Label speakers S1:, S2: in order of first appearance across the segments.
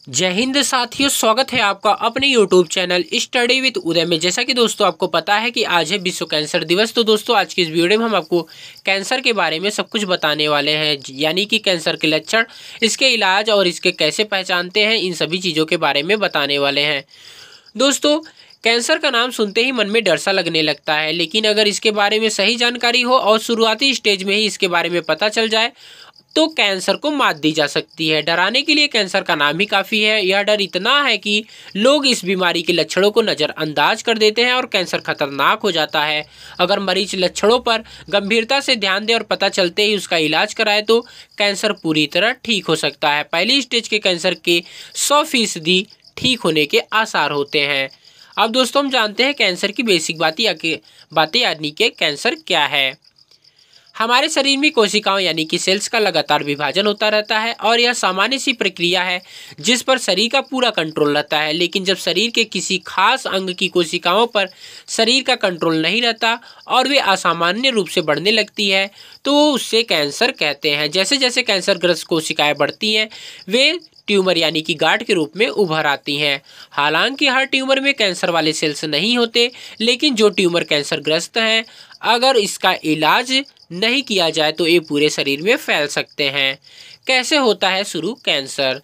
S1: जय हिंद साथियों, स्वागत है आपका अपने YouTube चैनल स्टडी विद उदय में। जैसा कि दोस्तों आपको पता है कि आज है विश्व कैंसर दिवस। तो दोस्तों आज की इस वीडियो में हम आपको कैंसर के बारे में सब कुछ बताने वाले हैं, यानी कि कैंसर के लक्षण, इसके इलाज और इसके कैसे पहचानते हैं, इन सभी चीज़ों के बारे में बताने वाले हैं। दोस्तों कैंसर का नाम सुनते ही मन में डर सा लगने लगता है, लेकिन अगर इसके बारे में सही जानकारी हो और शुरुआती स्टेज में ही इसके बारे में पता चल जाए तो कैंसर को मात दी जा सकती है। डराने के लिए कैंसर का नाम ही काफ़ी है। यह डर इतना है कि लोग इस बीमारी के लक्षणों को नज़रअंदाज कर देते हैं और कैंसर खतरनाक हो जाता है। अगर मरीज लक्षणों पर गंभीरता से ध्यान दे और पता चलते ही उसका इलाज कराए तो कैंसर पूरी तरह ठीक हो सकता है। पहली स्टेज के कैंसर के 100% ठीक होने के आसार होते हैं। अब दोस्तों हम जानते हैं कैंसर की बेसिक बातें यानी कि कैंसर क्या है। हमारे शरीर में कोशिकाओं यानी कि सेल्स का लगातार विभाजन होता रहता है और यह सामान्य सी प्रक्रिया है जिस पर शरीर का पूरा कंट्रोल रहता है। लेकिन जब शरीर के किसी खास अंग की कोशिकाओं पर शरीर का कंट्रोल नहीं रहता और वे असामान्य रूप से बढ़ने लगती है तो उससे कैंसर कहते हैं। जैसे जैसे कैंसरग्रस्त कोशिकाएं बढ़ती हैं वे ट्यूमर यानी कि गांठ के रूप में उभर आती हैं। हालांकि हर ट्यूमर में कैंसर वाले सेल्स नहीं होते, लेकिन जो ट्यूमर कैंसरग्रस्त हैं अगर इसका इलाज नहीं किया जाए तो ये पूरे शरीर में फैल सकते हैं। कैसे होता है शुरू कैंसर?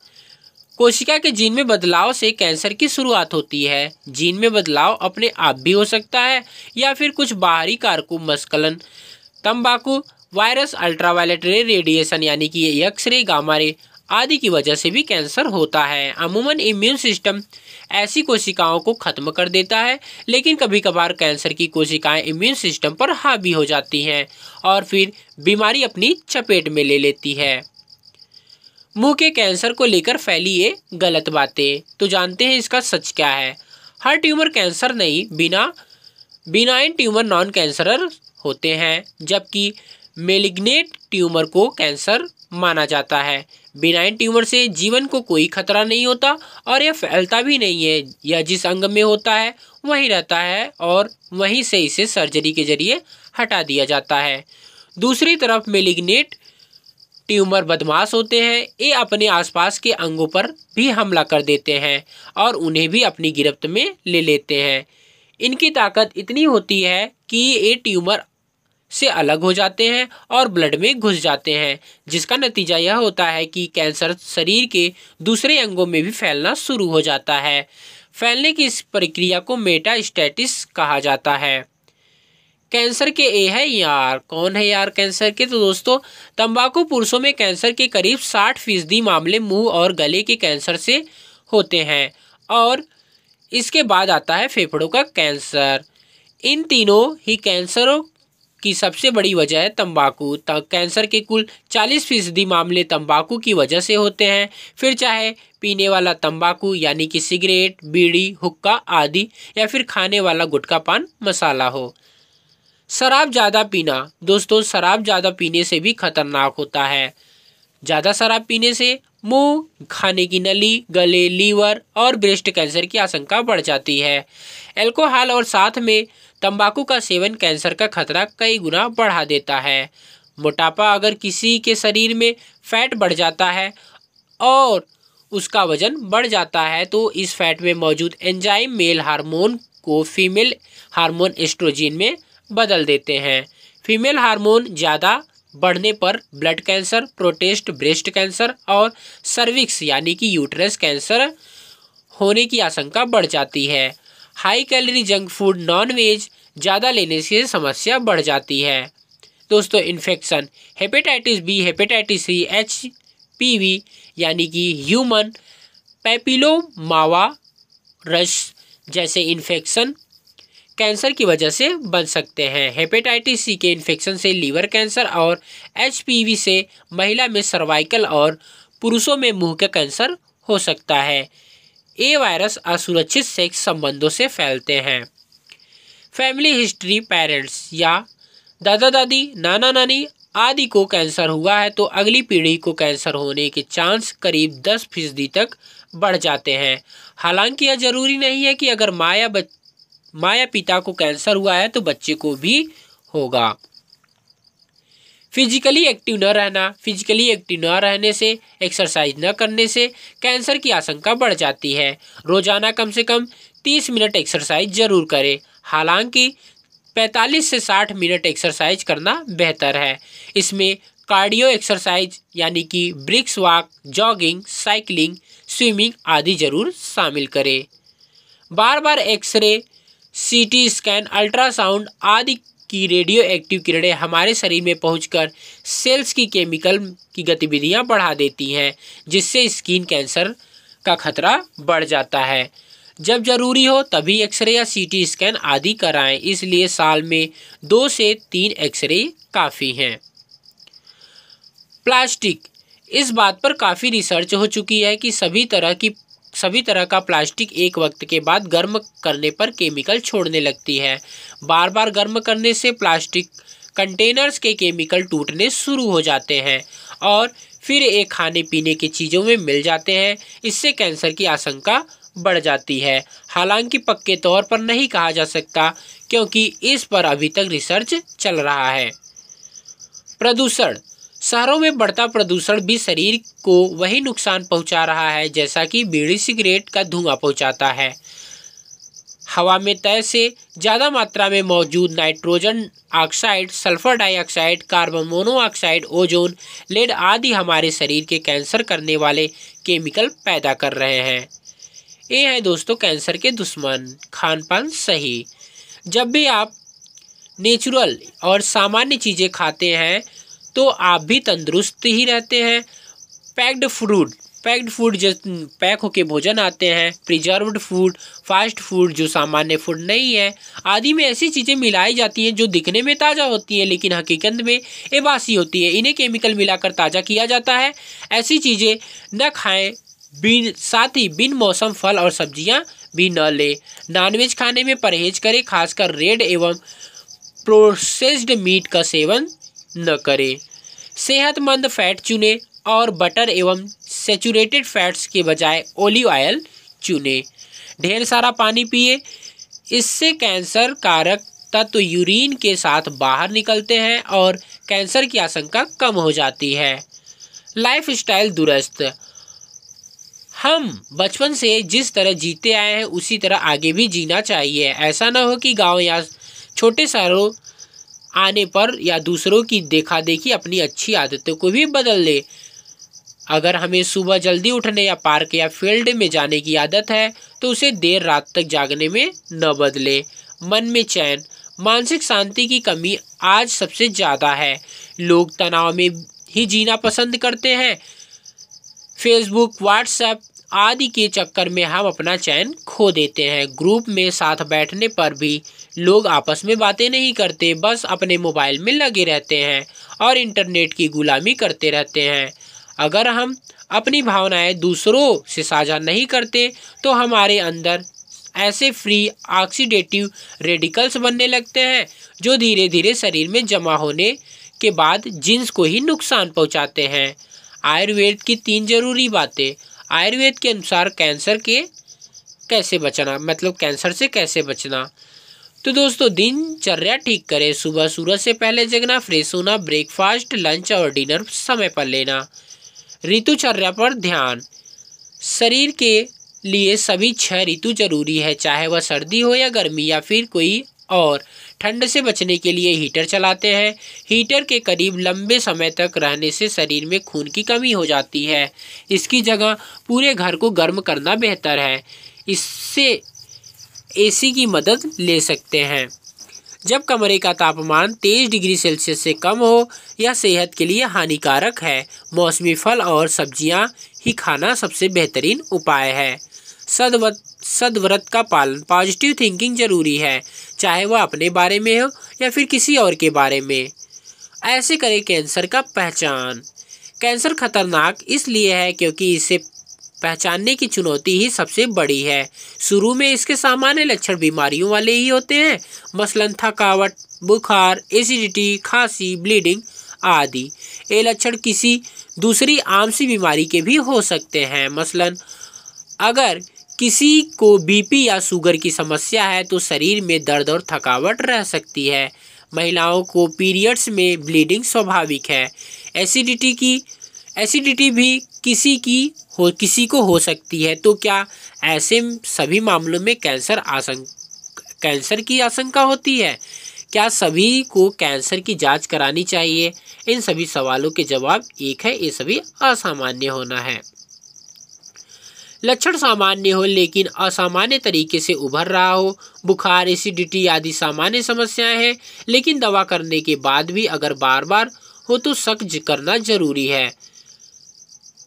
S1: कोशिका के जीन में बदलाव से कैंसर की शुरुआत होती है। जीन में बदलाव अपने आप भी हो सकता है या फिर कुछ बाहरी कारकों मस्कुलन, तंबाकू, वायरस, अल्ट्रावायलेट रे रेडिएशन यानी कि एक्सरे, गामा रे आदि की वजह से भी कैंसर होता है। अमूमन इम्यून सिस्टम ऐसी कोशिकाओं को खत्म कर देता है, लेकिन कभी कभार कैंसर की कोशिकाएं इम्यून सिस्टम पर हावी हो जाती हैं और फिर बीमारी अपनी चपेट में ले लेती है। मुंह के कैंसर को लेकर फैली ये गलत बातें, तो जानते हैं इसका सच क्या है। हर ट्यूमर कैंसर नहीं, बिनाइन ट्यूमर नॉन कैंसरर होते हैं, जबकि मेलिग्नेट ट्यूमर को कैंसर माना जाता है। बिनाइन ट्यूमर से जीवन को कोई खतरा नहीं होता और यह फैलता भी नहीं है। यह जिस अंग में होता है वहीं रहता है और वहीं से इसे सर्जरी के जरिए हटा दिया जाता है। दूसरी तरफ मेलिग्नेट ट्यूमर बदमाश होते हैं। ये अपने आसपास के अंगों पर भी हमला कर देते हैं और उन्हें भी अपनी गिरफ्त में ले लेते हैं। इनकी ताकत इतनी होती है कि ये ट्यूमर से अलग हो जाते हैं और ब्लड में घुस जाते हैं, जिसका नतीजा यह होता है कि कैंसर शरीर के दूसरे अंगों में भी फैलना शुरू हो जाता है। फैलने की इस प्रक्रिया को मेटास्टेसिस कहा जाता है। कैंसर के ए है यार, कौन है यार कैंसर के? तो दोस्तों तंबाकू पुरुषों में कैंसर के करीब 60% मामले मुंह और गले के कैंसर से होते हैं और इसके बाद आता है फेफड़ों का कैंसर। इन तीनों ही कैंसरों की सबसे बड़ी वजह है तंबाकू। कैंसर के कुल 40% मामले तंबाकू की वजह से होते हैं, फिर चाहे पीने वाला तंबाकू यानी कि सिगरेट, बीड़ी, हुक्का आदि या फिर खाने वाला गुटखा, पान मसाला हो। शराब ज़्यादा पीना, दोस्तों शराब ज़्यादा पीने से भी खतरनाक होता है। ज़्यादा शराब पीने से मुंह, खाने की नली, गले, लीवर और ब्रेस्ट कैंसर की आशंका बढ़ जाती है। अल्कोहल और साथ में तंबाकू का सेवन कैंसर का खतरा कई गुना बढ़ा देता है। मोटापा, अगर किसी के शरीर में फैट बढ़ जाता है और उसका वजन बढ़ जाता है तो इस फैट में मौजूद एंजाइम मेल हार्मोन को फीमेल हार्मोन एस्ट्रोजन में बदल देते हैं। फीमेल हार्मोन ज़्यादा बढ़ने पर blood cancer, prostate, breast cancer और सर्विक्स यानी कि यूट्रस कैंसर होने की आशंका बढ़ जाती है। High calorie junk food, non veg ज़्यादा लेने से समस्या बढ़ जाती है। दोस्तों infection, hepatitis B, hepatitis C, HPV यानी कि ह्यूमन पैपिलोमावायरस जैसे इन्फेक्शन कैंसर की वजह से बन सकते हैं। हेपेटाइटिस सी के इन्फेक्शन से लीवर कैंसर और HPV से महिला में सर्वाइकल और पुरुषों में मुंह का कैंसर हो सकता है। ये वायरस असुरक्षित सेक्स संबंधों से फैलते हैं। फैमिली हिस्ट्री, पेरेंट्स या दादा दादी, नाना नानी आदि को कैंसर हुआ है तो अगली पीढ़ी को कैंसर होने के चांस करीब 10% तक बढ़ जाते हैं। हालांकि यह जरूरी नहीं है कि अगर माँ या पिता को कैंसर हुआ है तो बच्चे को भी होगा। फिजिकली एक्टिव न रहना, फिजिकली एक्टिव न रहने से, एक्सरसाइज न करने से कैंसर की आशंका बढ़ जाती है। रोजाना कम से कम 30 मिनट एक्सरसाइज जरूर करें। हालांकि 45 से 60 मिनट एक्सरसाइज करना बेहतर है। इसमें कार्डियो एक्सरसाइज यानी कि brisk walk, jogging, cycling, swimming आदि जरूर शामिल करें। बार बार एक्सरे, सीटी स्कैन, अल्ट्रासाउंड आदि की रेडियो एक्टिव किरणें हमारे शरीर में पहुंचकर सेल्स की केमिकल की गतिविधियां बढ़ा देती हैं, जिससे स्किन कैंसर का खतरा बढ़ जाता है। जब जरूरी हो तभी एक्सरे या सीटी स्कैन आदि कराएं। इसलिए साल में 2 से 3 एक्सरे काफ़ी हैं। प्लास्टिक, इस बात पर काफ़ी रिसर्च हो चुकी है कि सभी तरह का प्लास्टिक एक वक्त के बाद गर्म करने पर केमिकल छोड़ने लगती है। बार बार गर्म करने से प्लास्टिक कंटेनर्स के केमिकल टूटने शुरू हो जाते हैं और फिर एक खाने पीने की चीज़ों में मिल जाते हैं। इससे कैंसर की आशंका बढ़ जाती है। हालांकि पक्के तौर पर नहीं कहा जा सकता, क्योंकि इस पर अभी तक रिसर्च चल रहा है। प्रदूषण, शहरों में बढ़ता प्रदूषण भी शरीर को वही नुकसान पहुंचा रहा है जैसा कि बीड़ी सिगरेट का धुआं पहुंचाता है। हवा में तय से ज़्यादा मात्रा में मौजूद nitrogen oxide, sulphur dioxide, carbon monoxide, ozone, lead आदि हमारे शरीर के कैंसर करने वाले केमिकल पैदा कर रहे हैं। ये है दोस्तों कैंसर के दुश्मन। खान पान सही, जब भी आप नेचुरल और सामान्य चीज़ें खाते हैं तो आप भी तंदुरुस्त ही रहते हैं। पैक्ड फूड जो पैक होके भोजन आते हैं, प्रिजर्व्ड फूड, फास्ट फूड जो सामान्य फूड नहीं है आदि में ऐसी चीज़ें मिलाई जाती हैं जो दिखने में ताज़ा होती हैं लेकिन हकीकत में ये बासी होती है। इन्हें केमिकल मिलाकर ताज़ा किया जाता है। ऐसी चीज़ें न खाएं। साथ ही बिन मौसम फल और सब्जियां भी न लें। नॉनवेज खाने में परहेज करें, खासकर रेड एवं प्रोसेस्ड मीट का सेवन न करें। सेहतमंद फैट चुनें और बटर एवं सैचुरेटेड फैट्स के बजाय ऑलिव ऑयल चुनें। ढेर सारा पानी पिए, इससे कैंसर कारक तत्व यूरिन के साथ बाहर निकलते हैं और कैंसर की आशंका कम हो जाती है। लाइफस्टाइल दुरुस्त, हम बचपन से जिस तरह जीते आए हैं उसी तरह आगे भी जीना चाहिए। ऐसा ना हो कि गांव या छोटे शहरों आने पर या दूसरों की देखा देखी अपनी अच्छी आदतों को भी बदल ले। अगर हमें सुबह जल्दी उठने या पार्क या फील्ड में जाने की आदत है तो उसे देर रात तक जागने में न बदले। मन में चैन, मानसिक शांति की कमी आज सबसे ज़्यादा है। लोग तनाव में ही जीना पसंद करते हैं। फेसबुक, व्हाट्सएप आदि के चक्कर में हम अपना चैन खो देते हैं। ग्रुप में साथ बैठने पर भी लोग आपस में बातें नहीं करते, बस अपने मोबाइल में लगे रहते हैं और इंटरनेट की गुलामी करते रहते हैं। अगर हम अपनी भावनाएं दूसरों से साझा नहीं करते तो हमारे अंदर ऐसे फ्री ऑक्सीडेटिव रेडिकल्स बनने लगते हैं जो धीरे धीरे शरीर में जमा होने के बाद जीन्स को ही नुकसान पहुंचाते हैं। आयुर्वेद की 3 जरूरी बातें। आयुर्वेद के अनुसार कैंसर से कैसे बचना। तो दोस्तों दिनचर्या ठीक करें। सुबह सूरज से पहले जगना, फ्रेश होना, ब्रेकफास्ट, लंच और डिनर समय पर लेना। ऋतुचर्या पर ध्यान, शरीर के लिए सभी 6 ऋतु जरूरी है, चाहे वह सर्दी हो या गर्मी या फिर कोई और। ठंड से बचने के लिए हीटर चलाते हैं। हीटर के करीब लंबे समय तक रहने से शरीर में खून की कमी हो जाती है। इसकी जगह पूरे घर को गर्म करना बेहतर है। इससे एसी की मदद ले सकते हैं। जब कमरे का तापमान 23 डिग्री सेल्सियस से कम हो, यह सेहत के लिए हानिकारक है। मौसमी फल और सब्जियां ही खाना सबसे बेहतरीन उपाय है। सद्व्रत का पालन, पॉजिटिव थिंकिंग जरूरी है, चाहे वह अपने बारे में हो या फिर किसी और के बारे में। ऐसे करें कैंसर का पहचान। कैंसर खतरनाक इसलिए है क्योंकि इसे पहचानने की चुनौती ही सबसे बड़ी है। शुरू में इसके सामान्य लक्षण बीमारियों वाले ही होते हैं, मसलन थकावट, बुखार, एसिडिटी, खांसी, ब्लीडिंग आदि। ये लक्षण किसी दूसरी आम सी बीमारी के भी हो सकते हैं। मसलन अगर किसी को बीपी या शुगर की समस्या है तो शरीर में दर्द और थकावट रह सकती है। महिलाओं को पीरियड्स में ब्लीडिंग स्वाभाविक है। एसिडिटी भी किसी को हो सकती है। तो क्या ऐसे सभी मामलों में कैंसर की आशंका होती है? क्या सभी को कैंसर की जांच करानी चाहिए? इन सभी सवालों के जवाब एक है, ये सभी असामान्य होना है। लक्षण सामान्य हो लेकिन असामान्य तरीके से उभर रहा हो, बुखार, एसिडिटी आदि सामान्य समस्याएं हैं, लेकिन दवा करने के बाद भी अगर बार बार हो तो शक करना जरूरी है।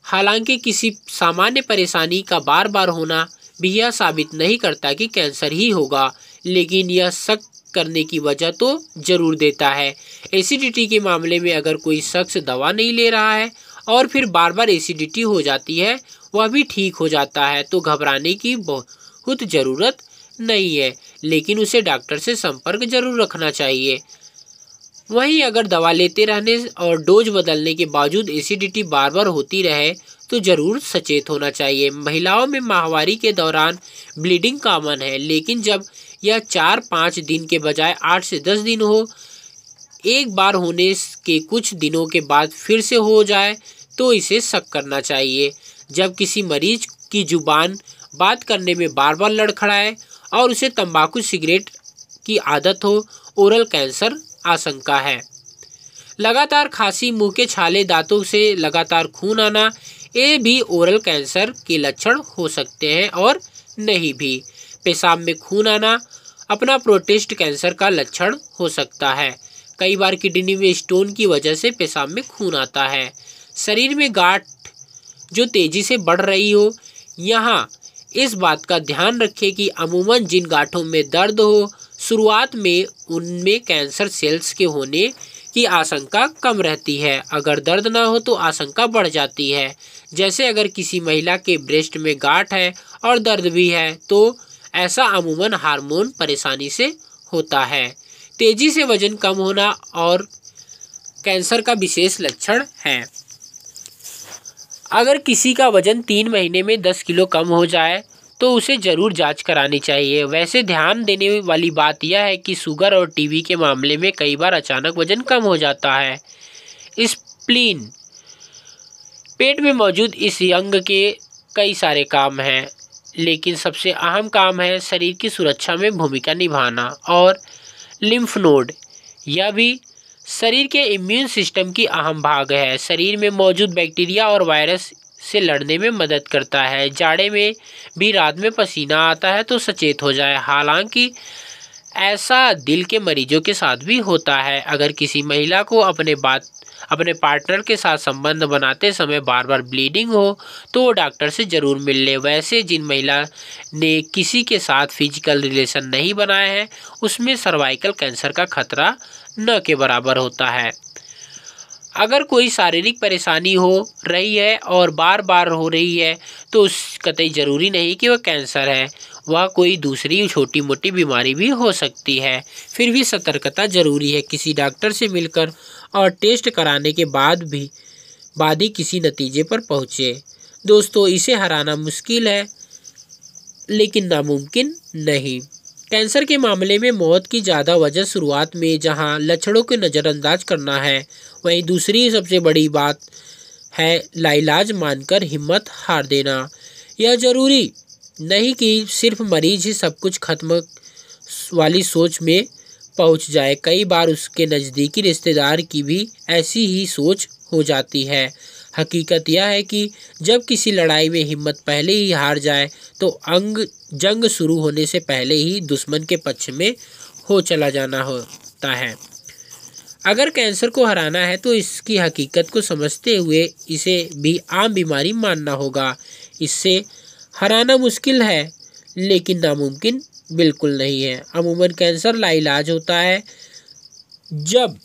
S1: हालांकि किसी सामान्य परेशानी का बार बार होना भी यह साबित नहीं करता कि कैंसर ही होगा, लेकिन यह शक करने की वजह तो जरूर देता है। एसिडिटी के मामले में अगर कोई शख्स दवा नहीं ले रहा है और फिर बार बार एसिडिटी हो जाती है, वह भी ठीक हो जाता है, तो घबराने की बहुत ज़रूरत नहीं है, लेकिन उसे डॉक्टर से संपर्क जरूर रखना चाहिए। वहीं अगर दवा लेते रहने और डोज बदलने के बावजूद एसिडिटी बार बार होती रहे तो ज़रूर सचेत होना चाहिए। महिलाओं में माहवारी के दौरान ब्लीडिंग कॉमन है, लेकिन जब यह 4-5 दिन के बजाय 8 से 10 दिन हो, एक बार होने के कुछ दिनों के बाद फिर से हो जाए तो इसे शक करना चाहिए। जब किसी मरीज की जुबान बात करने में बार बार लड़खड़ाए और उसे तंबाकू सिगरेट की आदत हो, ओरल कैंसर आशंका है। लगातार खांसी, मुंह के छाले, दांतों से लगातार खून आना, ये भी ओरल कैंसर के लक्षण हो सकते हैं और नहीं भी। पेशाब में खून आना अपना प्रोस्टेट कैंसर का लक्षण हो सकता है। कई बार किडनी में स्टोन की वजह से पेशाब में खून आता है। शरीर में गांठ जो तेजी से बढ़ रही हो, यहाँ इस बात का ध्यान रखें कि अमूमन जिन गांठों में दर्द हो, शुरुआत में उनमें कैंसर सेल्स के होने की आशंका कम रहती है। अगर दर्द ना हो तो आशंका बढ़ जाती है। जैसे अगर किसी महिला के ब्रेस्ट में गांठ है और दर्द भी है, तो ऐसा अमूमन हार्मोन परेशानी से होता है। तेजी से वजन कम होना और कैंसर का विशेष लक्षण है। अगर किसी का वजन 3 महीने में 10 किलो कम हो जाए तो उसे ज़रूर जांच करानी चाहिए। वैसे ध्यान देने वाली बात यह है कि शुगर और टीबी के मामले में कई बार अचानक वजन कम हो जाता है। स्प्लीन, पेट में मौजूद इस अंग के कई सारे काम हैं, लेकिन सबसे अहम काम है शरीर की सुरक्षा में भूमिका निभाना। और लिम्फ नोड, यह भी शरीर के इम्यून सिस्टम की अहम भाग है। शरीर में मौजूद बैक्टीरिया और वायरस से लड़ने में मदद करता है। जाड़े में भी रात में पसीना आता है तो सचेत हो जाए। हालांकि ऐसा दिल के मरीजों के साथ भी होता है। अगर किसी महिला को अपने पार्टनर के साथ संबंध बनाते समय बार बार ब्लीडिंग हो तो वो डॉक्टर से ज़रूर मिल ले। वैसे जिन महिला ने किसी के साथ फिजिकल रिलेशन नहीं बनाए हैं, उसमें सर्वाइकल कैंसर का खतरा न के बराबर होता है। अगर कोई शारीरिक परेशानी हो रही है और बार बार हो रही है तो कतई ज़रूरी नहीं कि वह कैंसर है, वह कोई दूसरी छोटी मोटी बीमारी भी हो सकती है। फिर भी सतर्कता जरूरी है। किसी डॉक्टर से मिलकर और टेस्ट कराने के बाद ही किसी नतीजे पर पहुँचे। दोस्तों, इसे हराना मुश्किल है लेकिन नामुमकिन नहीं। कैंसर के मामले में मौत की ज़्यादा वजह शुरुआत में जहां लक्षणों को नज़रअंदाज करना है, वहीं दूसरी सबसे बड़ी बात है लाइलाज मानकर हिम्मत हार देना। यह ज़रूरी नहीं कि सिर्फ मरीज ही सब कुछ खत्म वाली सोच में पहुंच जाए। कई बार उसके नज़दीकी रिश्तेदार की भी ऐसी ही सोच हो जाती है। हकीकत यह है कि जब किसी लड़ाई में हिम्मत पहले ही हार जाए तो जंग शुरू होने से पहले ही दुश्मन के पक्ष में हो चला जाना होता है। अगर कैंसर को हराना है तो इसकी हकीकत को समझते हुए इसे भी आम बीमारी मानना होगा। इससे हराना मुश्किल है लेकिन नामुमकिन बिल्कुल नहीं है। अमूमन कैंसर लाइलाज होता है जब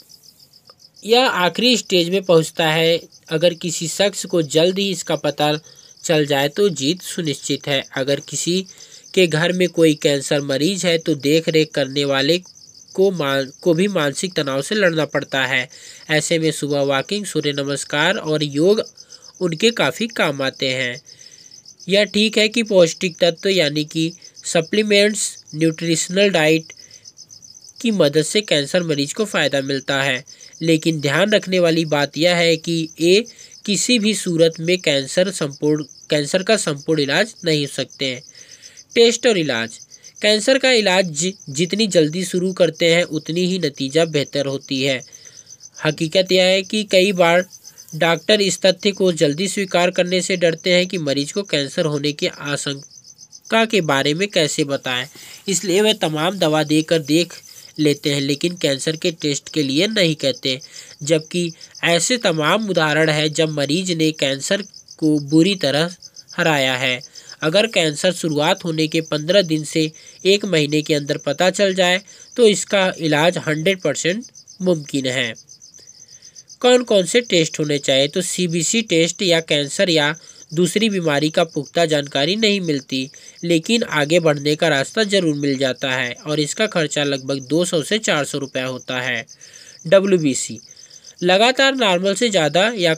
S1: यह आखिरी स्टेज में पहुंचता है। अगर किसी शख्स को जल्द ही इसका पता चल जाए तो जीत सुनिश्चित है। अगर किसी के घर में कोई कैंसर मरीज है तो देख रेख करने वाले को भी मानसिक तनाव से लड़ना पड़ता है। ऐसे में सुबह वॉकिंग, सूर्य नमस्कार और योग उनके काफ़ी काम आते हैं। यह ठीक है कि पौष्टिक तत्व यानी कि सप्लीमेंट्स, न्यूट्रिशनल डाइट की मदद से कैंसर मरीज को फ़ायदा मिलता है। लेकिन ध्यान रखने वाली बात यह है कि ये किसी भी सूरत में कैंसर का संपूर्ण इलाज नहीं हो सकते हैं। टेस्ट और इलाज। कैंसर का इलाज जितनी जल्दी शुरू करते हैं उतनी ही नतीजा बेहतर होती है। हकीकत यह है कि कई बार डॉक्टर इस तथ्य को जल्दी स्वीकार करने से डरते हैं कि मरीज को कैंसर होने की आशंका के बारे में कैसे बताएं, इसलिए वे तमाम दवा देकर देख लेते हैं लेकिन कैंसर के टेस्ट के लिए नहीं कहते। जबकि ऐसे तमाम उदाहरण हैं जब मरीज ने कैंसर को बुरी तरह हराया है। अगर कैंसर शुरुआत होने के 15 दिन से 1 महीने के अंदर पता चल जाए तो इसका इलाज 100% मुमकिन है। कौन कौन से टेस्ट होने चाहिए? तो CBC टेस्ट या कैंसर या दूसरी बीमारी का पुख्ता जानकारी नहीं मिलती, लेकिन आगे बढ़ने का रास्ता जरूर मिल जाता है और इसका खर्चा लगभग 200 से 400 रुपये होता है। WBC लगातार नॉर्मल से ज़्यादा या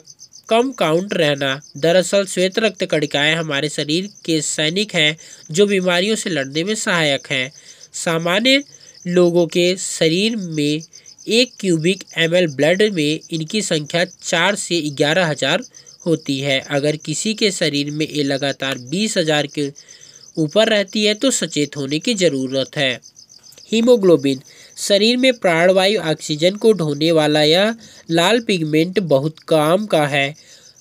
S1: कम काउंट रहना। दरअसल श्वेत रक्त कणिकाएं हमारे शरीर के सैनिक हैं जो बीमारियों से लड़ने में सहायक हैं। सामान्य लोगों के शरीर में 1 क्यूबिक ml ब्लड में इनकी संख्या 4 से 11,000 होती है। अगर किसी के शरीर में ये लगातार 20,000 के ऊपर रहती है तो सचेत होने की ज़रूरत है। हीमोग्लोबिन शरीर में प्राणवायु ऑक्सीजन को ढोने वाला यह लाल पिगमेंट बहुत काम का है।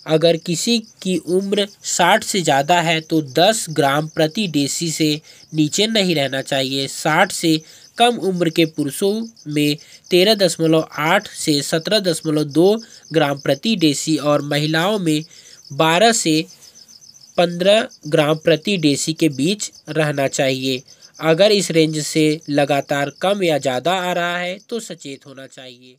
S1: अगर किसी की उम्र 60 से ज़्यादा है तो 10 ग्राम प्रति डेसी से नीचे नहीं रहना चाहिए। 60 से कम उम्र के पुरुषों में 13.8 से 17.2 ग्राम प्रति डेसी और महिलाओं में 12 से 15 ग्राम प्रति डेसी के बीच रहना चाहिए। अगर इस रेंज से लगातार कम या ज़्यादा आ रहा है तो सचेत होना चाहिए।